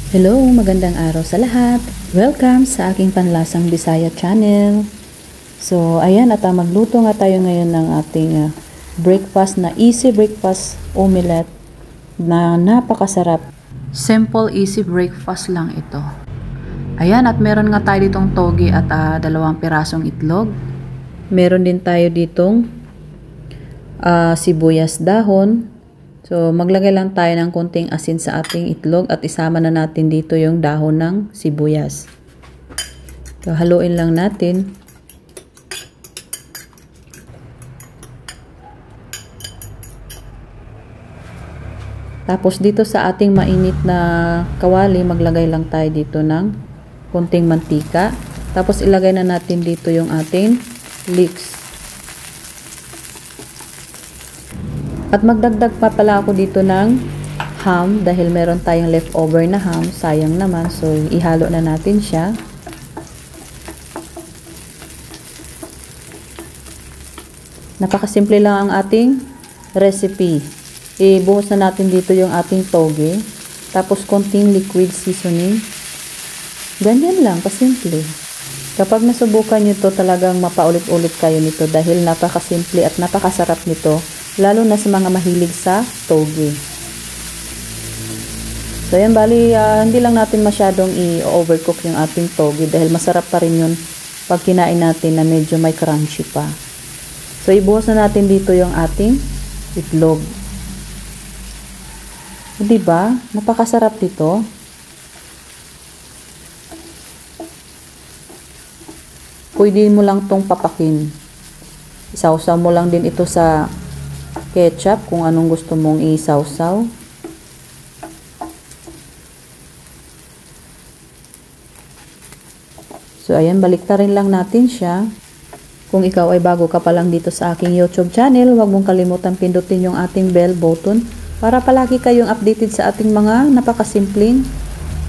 Hello, magandang araw sa lahat. Welcome sa aking Panlasang Bisaya channel. So, ayan at magluto nga tayo ngayon ng ating breakfast na easy breakfast omelette na napakasarap. Simple easy breakfast lang ito. Ayan at meron nga tayo ditong togi at 2 pirasong itlog. Meron din tayo ditong sibuyas dahon. So, maglagay lang tayo ng konting asin sa ating itlog at isama na natin dito yung dahon ng sibuyas. So, haluin lang natin. Tapos dito sa ating mainit na kawali, maglagay lang tayo dito ng konting mantika. Tapos ilagay na natin dito yung ating leeks. At magdagdag pa pala ako dito ng ham dahil meron tayong leftover na ham. Sayang naman. So, ihalo na natin siya. Napakasimple lang ang ating recipe. Ibuhos na natin dito yung ating toge. Tapos, konting liquid seasoning. Ganyan lang, kasimple. Kapag nasubukan nyo ito, talagang mapaulit-ulit kayo nito dahil napakasimple at napakasarap nito. Lalo na sa mga mahilig sa toge. So, yan, bali, hindi lang natin masyadong i-overcook yung ating toge dahil masarap pa rin yun pag kinain natin na medyo may crunchy pa. So, ibuhos na natin dito yung ating itlog. Diba? Napakasarap dito. Pwede mo lang tong papakin. Isawsaw mo lang din ito sa ketchup kung anong gusto mong isawsaw. So, ayan, baliktarin lang natin siya. Kung ikaw ay bago ka pa lang dito sa aking YouTube channel, huwag mong kalimutan pindutin yung ating bell button para palagi kayong updated sa ating mga napakasimpleng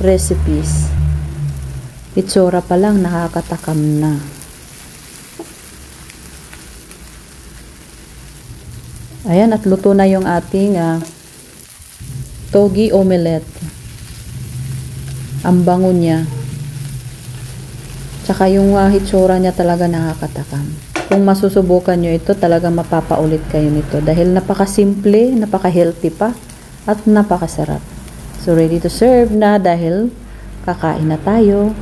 recipes. Itsura pa lang nakakatakam na. Ayan, at luto na yung ating togi omelette. Ang bango niya. Tsaka yung hitsura niya talaga nakakatakam. Kung masusubukan nyo ito, talaga mapapaulit kayo nito. Dahil napakasimple, napaka-healthy pa, at napakasarap. So, ready to serve na dahil kakain na tayo.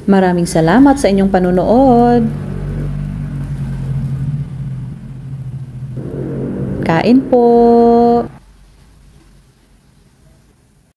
Maraming salamat sa inyong panunood. Kain po!